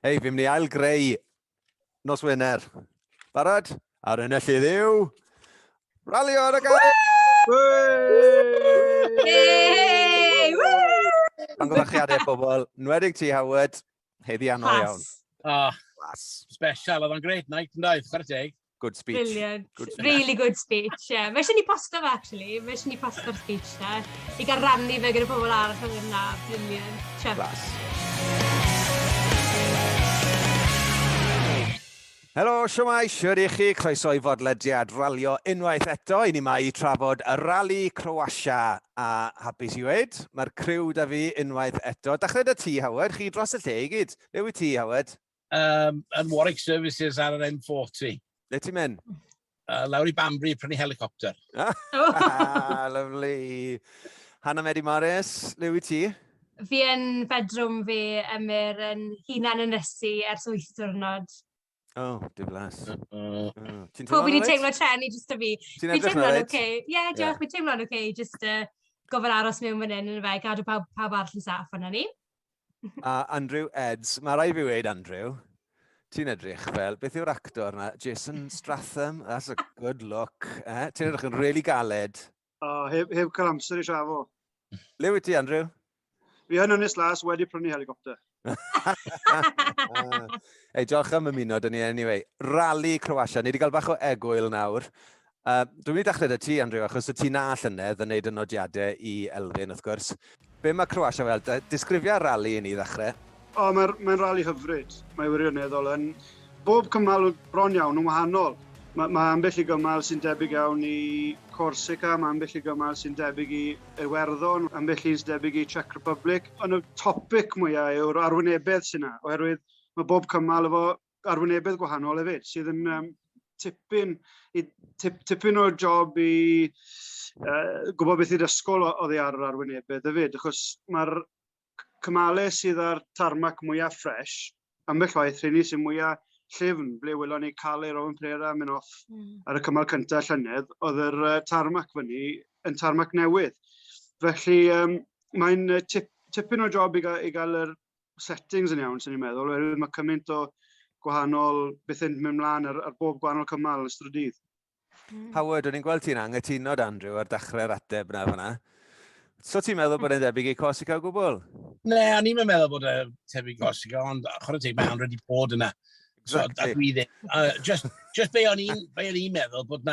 Hei, fi'n mynd i ail greu nos Wener. Barod? Ar yn y llydd yw... Ralio ar y gael! Pangolchiadau pobl, nwedig ti Howard, heddi anodd iawn. Special, oedd o'n great night yn daith, chwarae teg. Good speech. Brilliant. Really good speech, yeah. Mae eisiau ni posto fe, actually. Mae eisiau ni posto'r speech na. I gael rannu fe gyda pobl arall yn yna. Brilliant. Glas. Helo, siwmai, siwr i chi, croeso i fodlediad Ralio unwaith eto. I ni mai i trafod y rali Croatia a hapus i weid. Mae'r criw da fi unwaith eto. Dachrau da ti, Howard, chi dros y lle i gyd. Le wyt ti, Howard? Yn Warwick Services ar yr M40. Le ti'n mynd? Lawr i Bambri, prynu helicopter. Lovely. Hana Medi Morris, le wyt ti? Fi yn bedroom fi, Emyr, yn hunan yn ysu ers 8 diwrnod. Diflas. Pob wedi teimlo treni jyst o fi. Ti'n edrych na rhaid? Ie, diolch, fi'n teimlo'n oce, jyst gofyn aros mewn fan hyn yn fe, gadw pawb arall yn saff yna ni. A Andrew Edwards, mae rai fi weid Andrew, ti'n edrych fel, beth yw'r actor na? Jason Stratham, that's a good look. Ti'n edrych yn really galed. Heb cael amser i siafo. Le wyt ti, Andrew? Fi yn Ynys Las wedi prynu helicopter. Ei, diolch am ymuno, dyn ni anyway. Rali Croatia, ni wedi cael bach o egwyl nawr. Dwi'n mynd i dechrau dy ti, Andrew, achos y ti na llynedd yn neud y nodiadau i Elfyn, wrth gwrs. Be mae Croatia fel? Disgrifio rali i ni ddechrau. Mae'n rali hyfryd. Mae wirioneddol yn bob cymal bron iawn yn wahanol. Mae ambell i gymal sy'n debyg iawn i Corsica, mae ambell i gymal sy'n debyg i Iwerddon, ambell i'n sy'n debyg i Czech Republic. Ond y topic mwyaf yw'r arwynebedd sy'n yna, oherwydd mae bob cymal efo arwynebedd gwahanol hefyd, sydd yn tipyn o job i gwybod beth i'r ysgol oddi ar yr arwynebedd hefyd, achos mae'r cymalau sydd ar tarmac mwyaf ffres, ambell waith rhywun sy'n mwyaf llyfn, ble welon ni Caler Owen Prera mynd off ar y cymal cyntaf llynedd, oedd yr tarmac fyny yn tarmac newydd. Felly mae'n tipyn o job i gael yr settings yn iawn, sy'n ni'n meddwl, oherwydd mae cymaint o gwahanol beth yn mynd mlaen ar bob gwahanol cymal yn ystod y dydd. Howard, o'n i'n gweld ti'n anghytunod, Andrew, ar dechrau'r ateb na fyna. So ti'n meddwl bod e'n debyg i Corsica o gwbl? Ne, o'n i'n meddwl bod e'n debyg i Corsica, ond chwarae teg mae wedi bod yna. Exactly. Just be o'n i'n meddwl bod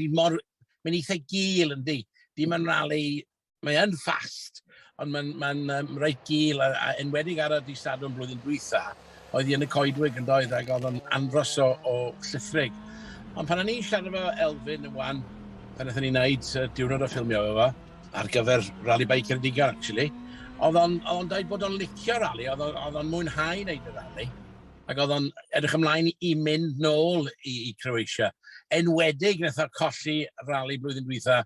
hi'n mor... Mae'n eitha gil yn di. Dim yn rali, mae'n ffast, ond mae'n reit gil a enwedig ar y disadwn blwyddyn dwytha. Oedd hi yn y coedwig yn doedd ac oedd o'n anfros o llithrig. Ond pan o'n i'n siarad efo Elfyn yn wan, pan wnaethon ni'n neud diwrnod o ffilmio efo, ar gyfer rali beic Ceredigion, actually, oedd o'n dweud bod o'n licio rali, oedd o'n mwynhau wneud y rali. Ac oedd o'n edrych ymlaen i mynd nôl i Croatia. Enwedig wnaeth o colli rali blwyddyn dwytha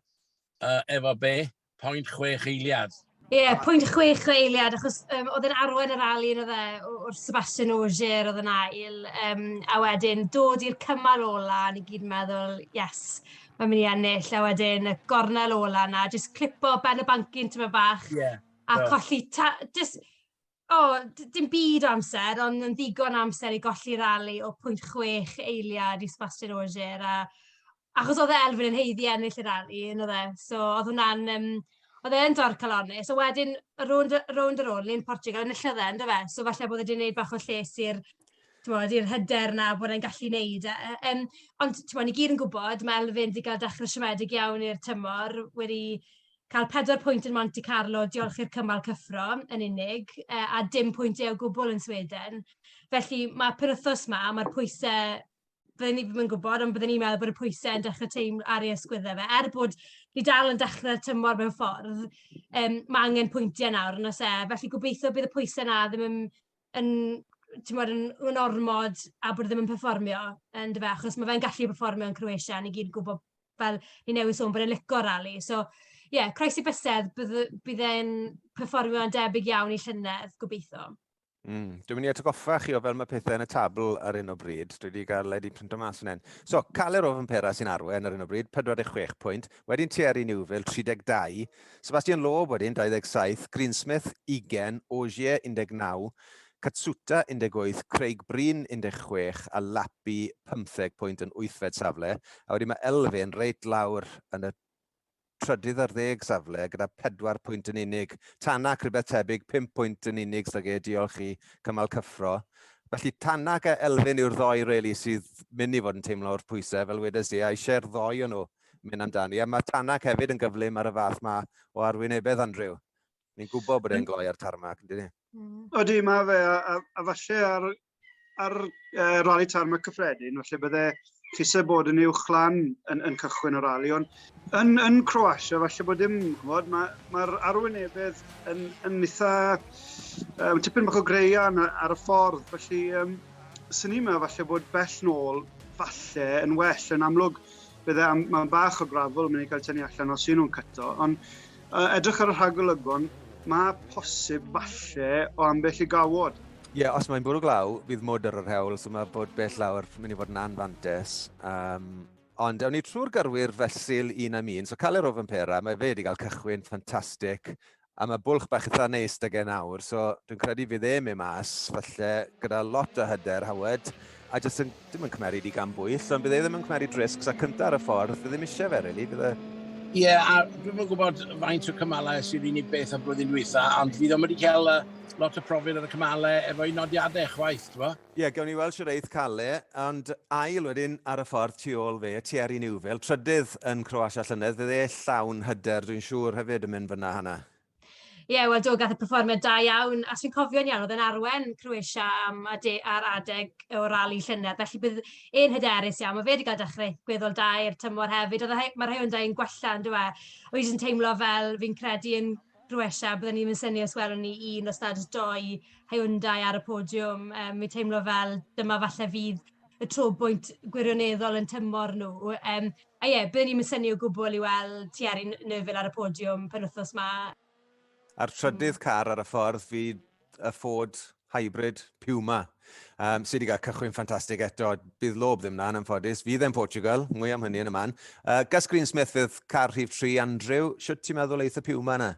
efo be? 0.6 eiliad. Ie, 0.6 eiliad, achos oedd yn arwen y rali yn dde, o'r Sebastian Ogier oedd yn ail, a wedyn dod i'r cymal ola, ni gyd yn meddwl, yes, mae'n mynd i ennill, a wedyn y gornel ola na, jyst clipo ben y bancyn tyma bach, a colli, dim byd o amser, ond yn ddigon amser i golli rali o 0.6 eiliad i Sebastian Ogier, achos oedd Elfyn yn heiddi ennill y rali, so oedd hwnna'n, oedd e'n dor calonus, so wedyn, rownd yr ôl, ni'n Portugal, enillodd e'n, fe? So falle bod wedi gwneud bach o lles i'r hyder na bod e'n gallu wneud. Ond, ni gyd yn gwybod, mae Elfyn wedi cael dechrau siomedig iawn i'r tymor, wedi cael 4 pwynt yn Monte Carlo, diolch i'r cymal cyffro yn unig, a dim pwyntiau o gwbl yn Sweden. Felly mae penwythnos mae'r pwysau, byddwn ni'n gwybod, ond byddwn ni'n meddwl bod y pwysau yn dechrau teimlo ar ei ysgwyddau fe. Bod ni dal yn dechrau tymor mewn ffordd, mae angen pwyntiau nawr yn oes Felly gobeithio bydd y pwysau na ddim yn ormod a bod ddim yn perfformio, achos mae fe'n gallu perfformio yn Croatia, ni gyd yn gwybod fel ni newydd sôn bod e'n licio rali. So, croesi bysedd, bydd e'n perfformio yn debyg iawn i llynedd, gobeithio. Dwi'n mynd i atgoffa chi o fel mae pethau yn y tabl ar un o bryd. Dwi wedi cael ledi printo mas yn hyn. So, Caler Owen Prera sy'n arwen ar un o bryd, 46 pwynt. Wedyn Thierry Neuville, 32. Sebastian Loeb wedyn, 27. Greensmith, 20. Ogier, 19. Katsuta 18, Craig Breen 16 a Lapi 15 pwynt yn 8fed safle. A wedyn mae Elfyn reit lawr yn y trydydd ar 10 safle gyda 4 pwynt yn unig. Tanak rhywbeth tebyg, 5 pwynt yn unig sydd diolch i cymal cyffro. Felly Tanak a Elfyn yw'r ddoi really sydd mynd i fod yn teimlo o'r pwysau fel wedes di, a eisiau'r ddoi o'n nhw mynd amdani. A mae Tanak hefyd yn gyflym ar y fath ma o arwynebedd, Andrew. Ni'n gwybod bod e'n gloi ar tarmac, ynddi? Odi, mae fe, a falle ar rali tarmac cyffredin, falle bydde llusau bod yn uwchlan yn cychwyn o rali, ond yn Croatia, falle bod dim, mae'r arwynebedd yn eitha, tipyn bach o greian ar y ffordd, felly sy'n ni'n meddwl falle bod bell nôl falle yn well, yn amlwg mae'n bach o grafol mynd i cael tynnu allan os yw nhw'n cyto, ond edrych ar y rhagolygon, mae posib falle o ambell i gawod. Ie, os mae'n bwrw glaw, bydd modr yr hewl, so mae bod bell lawr mynd i fod yn anfantes. Ond ewn ni trwy'r gyrwyr fesul 1 am 1, so cael yr ofyn pera, mae fe wedi cael cychwyn ffantastig, a mae bwlch bach eitha neis dy gen awr, so dwi'n credu fydd e'n mas, falle gyda lot o hyder, Howard, a jyst ddim yn cymeru di gan bwyll, ond bydd e ddim yn cymeru drisgs, a cynta ar y ffordd, bydd ddim eisiau fe, really, bydd e... Ie, a dwi'n yn gwybod faint o cymalau sydd unig beth o'r blwyddyn dwytha, ond fydd o'n wedi cael lot o profiad ar y cymalau efo'i nodiadau chwaith, ti'n bo? Ie, gawn ni weld sy'n eith cael e, ond ail wedyn ar y ffordd tu ôl fe, Thierry Neuville, trydydd yn Croatia llynedd, fydd e llawn hyder, dwi'n siŵr hefyd yn mynd fyna hana. Ie, wel, do gath y perfformiad da iawn, a sy'n cofio'n iawn, oedd yn arwen Croatia ar adeg o rali llynedd, felly bydd e'n hyderus iawn, mae fe wedi cael dechrau gweddol da i'r tymor hefyd, mae'r rhai o'n da'n gwella yn dweud, oedd yn teimlo fel fi'n credu yn Croatia, byddwn ni'n syni os welwn ni un os nad 2 Hyundai ar y podiwm, fi'n teimlo fel dyma falle fydd y trobwynt gwirioneddol yn tymor nhw. A ie, byddwn ni'n syni o gwbl i weld Thierry Neuville ar y podiwm penwythnos yma. A'r trydydd car ar y ffordd fydd y Ford Hybrid Puma, sydd wedi cael cychwyn ffantastig eto. Bydd lob ddim na yn ffodus. Fydd e'n Portugal, mwy am hynny yn y man. Gus Greensmith fydd car rhif 3, Andrew. Siwt ti'n meddwl eith y Puma yna?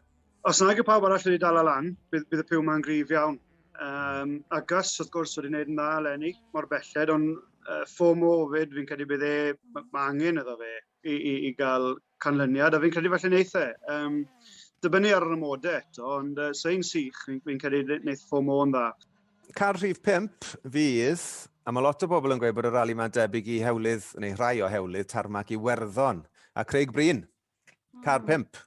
Os nag yw pawb arall wedi dal lan, bydd y Puma yn gryf iawn. A Gus, wrth gwrs, wedi gwneud yn dda eleni, mor belled, ond FOMO fyd, fi'n credu bydd mae angen iddo fe i gael canlyniad, a fi'n credu falle wneith e. Dibynnu ar y modau eto, ond sy'n sych, fi'n credu wneud FOMO yn dda. Car rhif 5 fydd, a mae lot o bobl yn gweud bod y rali mae'n debyg i hewlydd, neu rhai o hewlydd, tarmac i Werddon. A Craig Breen, car 5.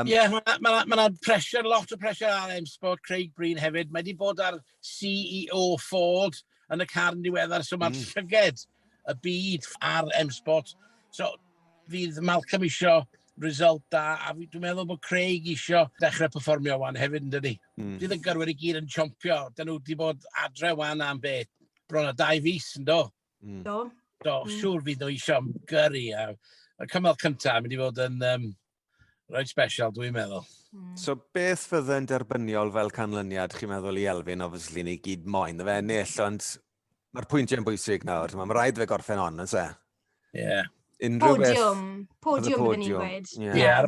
Ie, mae pressure, lot o pressure ar M-Sport, Craig Breen hefyd. Mae wedi bod ar CEO Ford yn y car yn diweddar, so mae'r llyged y byd ar M-Sport. So, fydd Malcolm isio result da, a dwi'n meddwl bod Craig isio dechrau perfformio wan hefyd yn dydi. Bydd y gyrwyr i gyd yn chompio, dyn nhw wedi bod adre wan am beth. Bron o Davies yn do. Do, siŵr fydd nhw isio gyrru. Y cymal cyntaf mynd i fod yn rhoi special, dwi'n meddwl. So beth fydde'n derbyniol fel canlyniad, chi'n meddwl i Elfyn, obviously ni gyd moyn y fe ennill, ond mae'r pwyntiau'n bwysig nawr. Mae'n rhaid fe gorffen on, yn se? Ie. Podiwm byddwn ni'n gweud. Ie, ar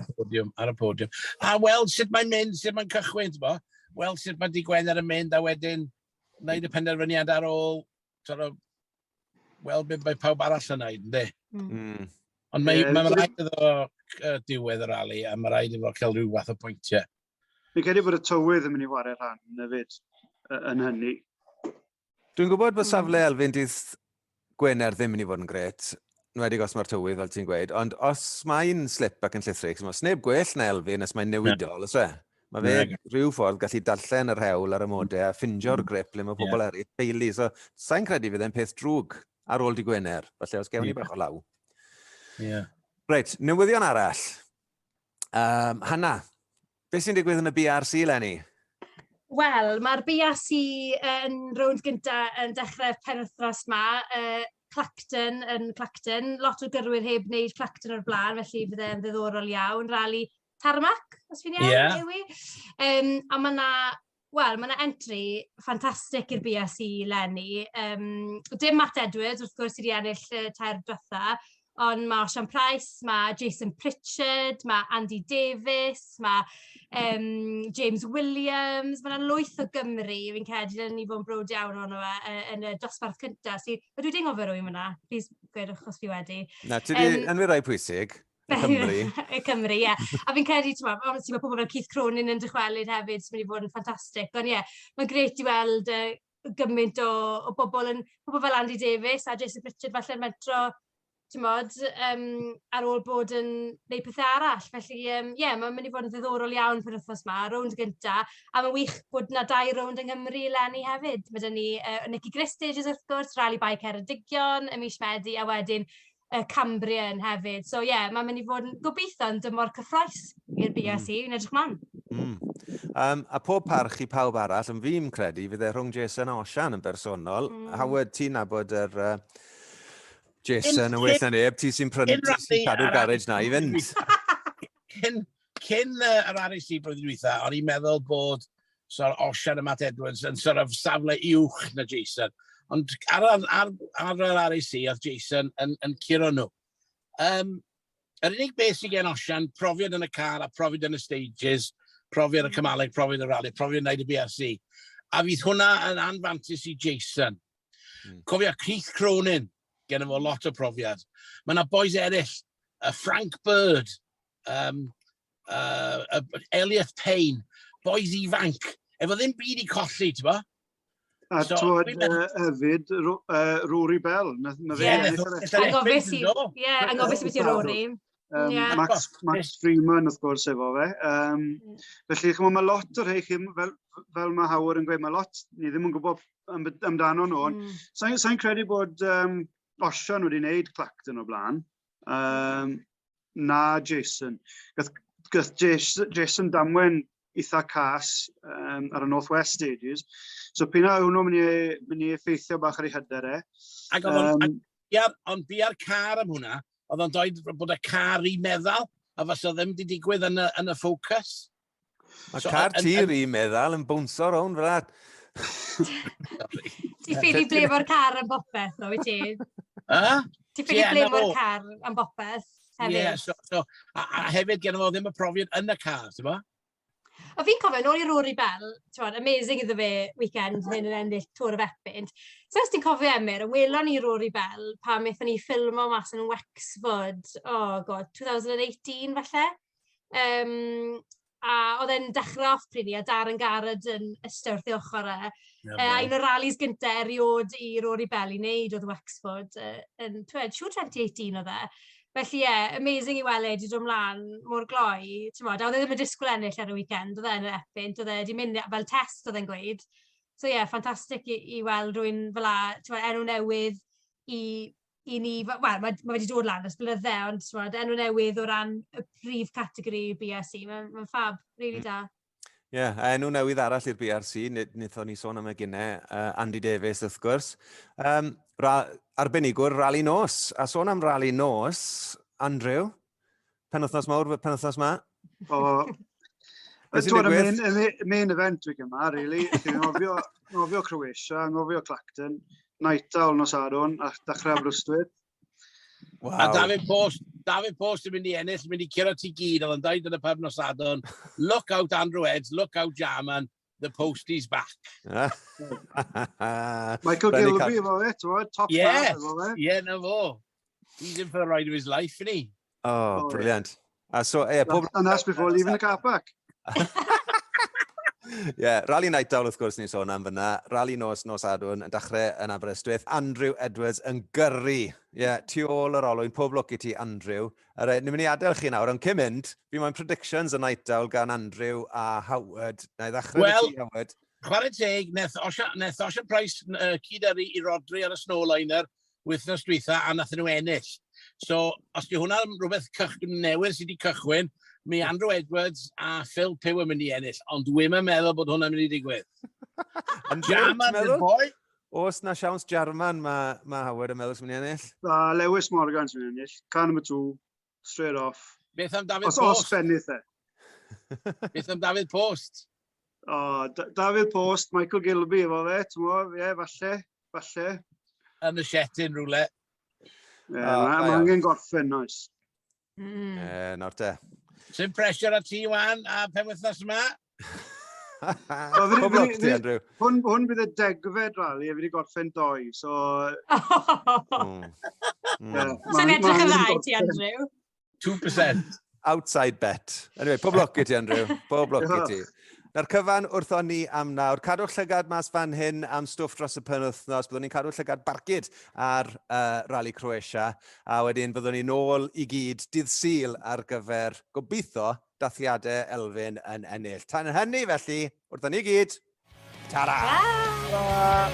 y podiwm. A weld sut mae'n mynd, sut mae'n cychwyn, bo? Weld sut mae digwyddiad yn mynd, a wedyn wneud y penderfyniad ar ôl, weld beth mae pawb arall yn wneud, ynddi? Ond mae'n rhaid iddo diwedd y rali, a mae'n rhaid iddo cael rhyw fath o pwyntiau. Fi'n credu bod y tywydd yn mynd i wario rhan hefyd yn hynny. Dwi'n gwybod bod safle Elfyn dydd Gwener ddim mynd i fod yn gret. Nwedig os mae'r tywydd, fel ti'n gweud, ond os mae'n slip ac yn llithrig, mae sneb gwell na Elfyn os mae'n newidol, os e? Mae fe rhyw ffordd gallu darllen yr hewl ar y modau a ffindio'r grip le mae pobl eraill peili. So, sa'n credu fydd e'n peth drwg ar ôl di Gwener, felly os gewn ni bach o law. Reit, newyddion arall. Hana, beth sy'n digwydd yn y BRC, Lenny? Wel, mae'r BRC yn rownd gyntaf yn dechrau penwythnos yma. Clacton yn Clacton. Lot o gyrwyr heb wneud Clacton o'r blaen, felly bydd e'n ddiddorol iawn. Rali tarmac, os fi'n iawn, yw i. A mae yna entry ffantastig i'r BRC Lenny. Dim Matt Edwards, wrth gwrs, wedi ennill tair diwetha, ond mae Osian Price, mae Jason Pritchard, mae Andy Davies, mae James Williams, mae'n lwyth o Gymru, fi'n credu yn ni fod yn brod iawn o'n yn y dosbarth cyntaf. Ydw i'n ngofio rwy'n fyna? Please gwedwch os fi wedi. Na, ti wedi enwi rai pwysig. Y Cymru. Y Cymru, ie. A fi'n credu, mae pobl fel Keith Cronin yn dychwelyd hefyd, sy'n mynd i fod yn ffantastig. Ond ie, mae'n greit i weld gymaint o bobl fel Andy Davies a Jason Pritchard falle yn mentro, ar ôl bod yn gwneud pethau arall. Felly, ie, mae'n mynd i fod yn ddiddorol iawn pan wythnos yma, rownd gynta. A mae'n wych bod yna 2 rownd yng Nghymru eleni hefyd. Mae dyn ni Nicky Grist Stages wrth gwrs, Rally by Ceredigion, Emyr Medi, a wedyn Cambrian hefyd. So, ie, mae'n mynd i fod yn gobeithio yn dymor cyffroes i'r BRC, yn edrych man. A pob parch i pawb arall, yn fi'n credu, fydd e rhwng Jason a Osian yn bersonol. Howard, ti'n nabod yr Jason yn well na neb, ti sy'n cadw'r garej na i fynd. Cyn yr RAC blwyddyn dwytha, o'n i'n meddwl bod Osian a Matt Edwards yn safle uwch na Jason. Ond ar yr RAC oedd Jason yn curo nhw. Yr unig beth sy'n gen Osian, profiad yn y car a profiad yn y stages, profiad y cymaleg, profiad y rally, profiad yn neud y BRC. A fydd hwnna yn anfantis i Jason. Cofio Keith Cronin, gen efo lot o profiad. Mae yna boes eraill, Frank Bird, Elliot Payne, boes ifanc, efo ddim byd i colli, ti'n bo? A twod hefyd, Rory Bell. Angofus beth i Rory. Max Freeman, wrth gwrs, efo fe. Felly, mae lot o'r rhai chi, fel mae Howard yn gweud, mae lot, ni ddim yn gwybod amdano nhw. Sa'n credu bod Osian wedi wneud Clacton o blaen, na Jason. Gath Jason damwen eitha cas ar y North West Stages. So pina hwnnw mynd i effeithio bach ar ei hyder e. Ond bia'r car am hwnna, oedd o'n dweud bod y car i meddwl, a fas o ddim wedi digwydd yn y ffocws. Mae car tir i meddwl yn bwnsio rown fel that. Ti ffili blemo'r car am bopeth, no, wyt ti? Ti ffili blemo'r car am bopeth hefyd? A hefyd gen fo ddim y profiad yn y car, ti'n bo? O fi'n cofio, nôl i Rory Bell, amazing iddo fe weekend hyn yn ennill Tour of Epynt. So os ti'n cofio Emyr, yn welon ni Rory Bell pan wnaethon ni ffilmo mas yn Wexford, 2018 falle. A oedd e'n dechrau off pryd ni, a Darren Garrett yn ystyrth i ochr e. A un o'r rallies gyntaf eriod i Rory Bell i wneud oedd Wexford yn 2018 oedd e. Felly amazing i weld i dod mlaen mor gloi. Oedd e ddim yn disgwyl ennill ar y weekend, oedd e'n Epynt, oedd e wedi mynd fel test oedd e'n gweud. So ffantastig i weld rwy'n fel enw newydd i ni, wel, mae wedi dod lan ys blynydde, ond enw newydd o ran y prif categori BRC. Mae'n fab, really da. Enw newydd arall i'r BRC, wnaethon ni sôn am y gynnau, Andy Davies wrth gwrs. Arbenigwr Rally Nos, a sôn am Rally Nos, Andrew, penwythnos mawr, penwythnos ma? Main event week yma, really. Ngofio Croatia, ngofio Clacton, Naita nos Adon, a dechrau Aberystwyth. A David Post yn mynd i ennill, mynd i curo ti gyd, oedd yn dweud yn y pub nos Adon, look out Andrew Edwards, look out Jarman, the post is back. Michael Gilby, top man. Na fo. He's in for the ride of his life, isn't he? Oh, brilliant. And that's before leaving the car park. Rally Night Down, wrth gwrs, ni sôn am fyna. Rally Nos Adwn yn dechrau yn Aberystwyth. Andrew Edwards yn gyrru. Tu ôl yr olwyn, pob lwc i ti, Andrew. Ni'n mynd i adael chi nawr, ond cyn mynd, fi moyn predictions y Night Down gan Andrew a Howard. Na i ddechrau ti, Howard. Chwarae teg, neth Osian Price cyd-yrru i Rodri ar y snowliner wythnos dwytha a nath nhw ennill. So, os di hwnna rhywbeth newydd sydd wedi cychwyn, mi Andrew Edwards a Phil Pew yn mynd i ennill, ond dwi'n meddwl bod hwnna'n mynd i digwydd. Jarman yw'r boi. Os na siawns Jarman, mae Howard yn meddwl sy'n mynd i ennill? Lewis Morgan sy'n mynd i ennill. Car number 2, straight off. Beth am David Post? Os fennydd e. Beth am David Post? David Post, Michael Gilby efo fe, falle. Yn y Shetyn rhywle. Mae angen gorffen, oes. Nawr te. Sy'n pressure a ti, Wan, a penwythnos yma? Pob lwc ti, Andrew. Hwn bydd y degfed rali, a fi wedi gorffen 2, so... Sy'n edrych yn dda i ti, Andrew. 2%. Outside bet. Anyway, pob lwc i ti, Andrew. Pob lwc i ti. Na'r cyfan wrthon ni am nawr. Cadw'r llygad mas fan hyn am stwff dros y penwythnos. Byddwn ni'n cadw'r llygad bargyd ar Rally Croatia. A wedyn byddwn ni'n ôl i gyd dydd Sul ar gyfer gobeithio dathliadau Elfyn yn ennill. Tan hynny felly, wrthon ni gyd. Tara! Tara!